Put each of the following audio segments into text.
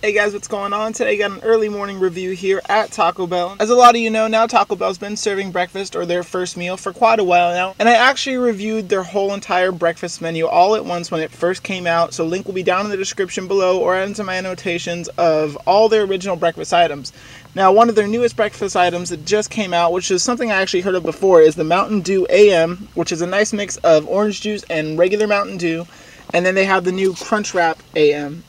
Hey guys, what's going on? Today I got an early morning review here at Taco Bell. As a lot of you know now, Taco Bell's been serving breakfast or their first meal for quite a while now. And I actually reviewed their whole entire breakfast menu all at once when it first came out. So link will be down in the description below or into my annotations of all their original breakfast items. Now, one of their newest breakfast items that just came out, which is something I actually heard of before, is the Mtn Dew A.M, which is a nice mix of orange juice and regular Mtn Dew. And then they have the new Crunchwrap A.M.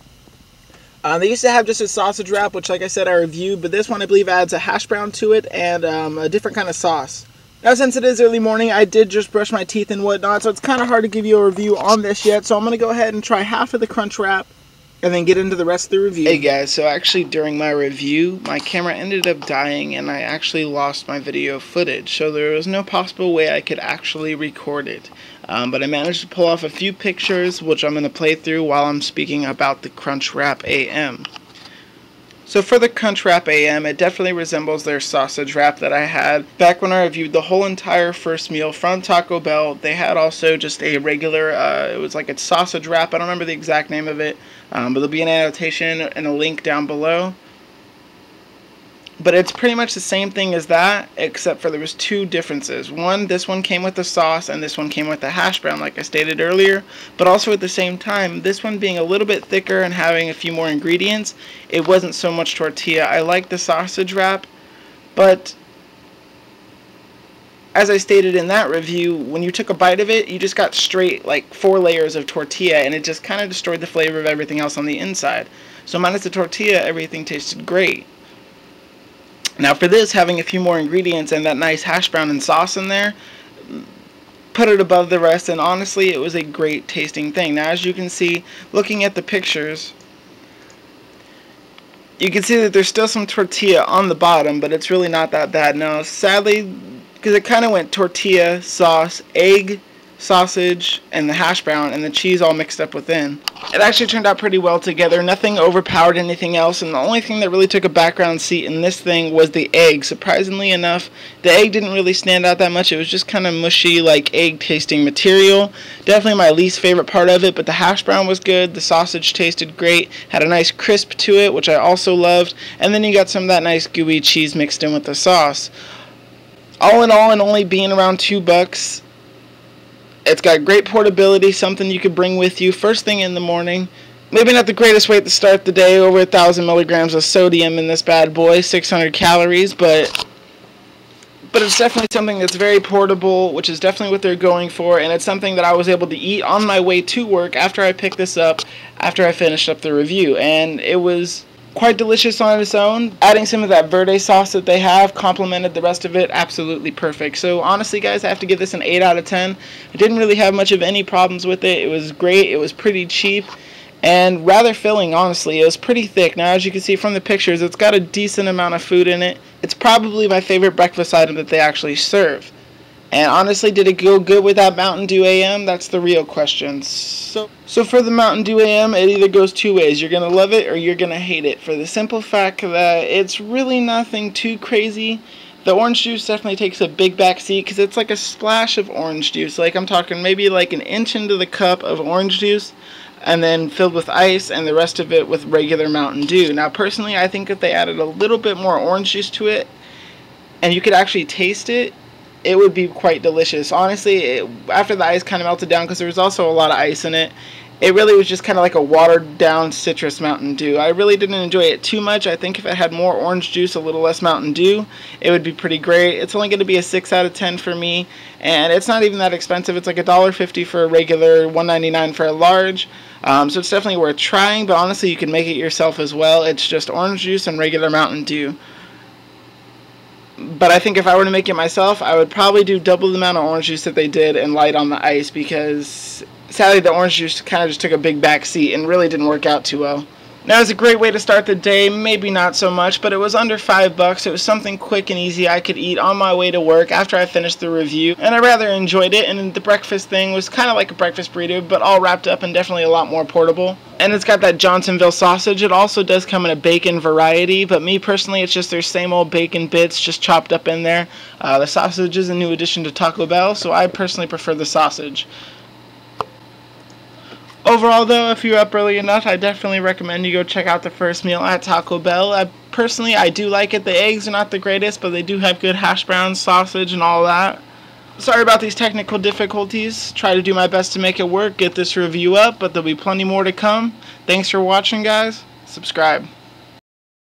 They used to have just a sausage wrap, which like I said I reviewed, but this one I believe adds a hash brown to it and a different kind of sauce. Now since it is early morning, I did just brush my teeth and whatnot, so it's kind of hard to give you a review on this yet, so I'm going to go ahead and try half of the crunch wrap and then get into the rest of the review. Hey guys, so actually during my review, my camera ended up dying and I actually lost my video footage, so there was no possible way I could actually record it. But I managed to pull off a few pictures, which I'm going to play through while I'm speaking about the Crunchwrap A.M. So for the Crunchwrap A.M, it definitely resembles their sausage wrap that I had back when I reviewed the whole entire first meal from Taco Bell. They had also just a regular, it was like a sausage wrap. I don't remember the exact name of it, but there'll be an annotation and a link down below. But it's pretty much the same thing as that, except for there was two differences. One, this one came with the sauce, and this one came with the hash brown, like I stated earlier. But also at the same time, this one being a little bit thicker and having a few more ingredients, it wasn't so much tortilla. I like the sausage wrap, but as I stated in that review, when you took a bite of it, you just got straight, like, 4 layers of tortilla, and it just kind of destroyed the flavor of everything else on the inside. So minus the tortilla, everything tasted great. Now for this, having a few more ingredients and that nice hash brown and sauce in there, put it above the rest, and honestly it was a great tasting thing. Now as you can see, looking at the pictures, you can see that there's still some tortilla on the bottom, but it's really not that bad. Now sadly, because it kind of went tortilla, sauce, egg, sausage, and the hash brown, and the cheese all mixed up within. It actually turned out pretty well together. Nothing overpowered anything else, and the only thing that really took a background seat in this thing was the egg. Surprisingly enough, the egg didn't really stand out that much. It was just kind of mushy, like egg tasting material. Definitely my least favorite part of it, but the hash brown was good. The sausage tasted great, had a nice crisp to it, which I also loved, and then you got some of that nice gooey cheese mixed in with the sauce. All in all, and only being around $2, it's got great portability, something you could bring with you first thing in the morning. Maybe not the greatest way to start the day, over 1,000 milligrams of sodium in this bad boy, 600 calories, but it's definitely something that's very portable, which is definitely what they're going for, and it's something that I was able to eat on my way to work after I picked this up, after I finished up the review, and it was quite delicious on its own. Adding some of that verde sauce that they have complemented the rest of it absolutely perfect. So honestly guys, I have to give this an 8 out of 10. I didn't really have much of any problems with it. It was great. It was pretty cheap and rather filling, honestly. It was pretty thick. Now as you can see from the pictures, it's got a decent amount of food in it. It's probably my favorite breakfast item that they actually serve. And honestly, did it go good with that Mtn Dew A.M? That's the real question. So for the Mtn Dew A.M, it either goes two ways. You're going to love it or you're going to hate it, for the simple fact that it's really nothing too crazy. The orange juice definitely takes a big back seat because it's like a splash of orange juice. Like I'm talking maybe like an inch into the cup of orange juice, and then filled with ice, and the rest of it with regular Mtn Dew. Now personally, I think if they added a little bit more orange juice to it, and you could actually taste it, it would be quite delicious. Honestly, after the ice kind of melted down, because there was also a lot of ice in it, it really was just kind of like a watered down citrus Mtn Dew. I really didn't enjoy it too much. I think if it had more orange juice, a little less Mtn Dew, it would be pretty great. It's only going to be a 6 out of 10 for me, and it's not even that expensive. It's like $1.50 for a regular, $1.99 for a large. So it's definitely worth trying, but honestly, you can make it yourself as well. It's just orange juice and regular Mtn Dew. But I think if I were to make it myself, I would probably do double the amount of orange juice that they did and light on the ice, because sadly the orange juice kind of just took a big back seat and really didn't work out too well. Now, it was a great way to start the day, maybe not so much, but it was under $5. It was something quick and easy I could eat on my way to work after I finished the review, and I rather enjoyed it. And the breakfast thing was kind of like a breakfast burrito, but all wrapped up and definitely a lot more portable. And it's got that Johnsonville sausage. It also does come in a bacon variety, but me personally, it's just their same old bacon bits just chopped up in there. The sausage is a new addition to Taco Bell, so I personally prefer the sausage. Overall though, if you're up early enough, I definitely recommend you go check out the First Meal at Taco Bell. Personally, I do like it. The eggs are not the greatest, but they do have good hash browns, sausage, and all that. Sorry about these technical difficulties. Try to do my best to make it work, get this review up, but there'll be plenty more to come. Thanks for watching, guys. Subscribe.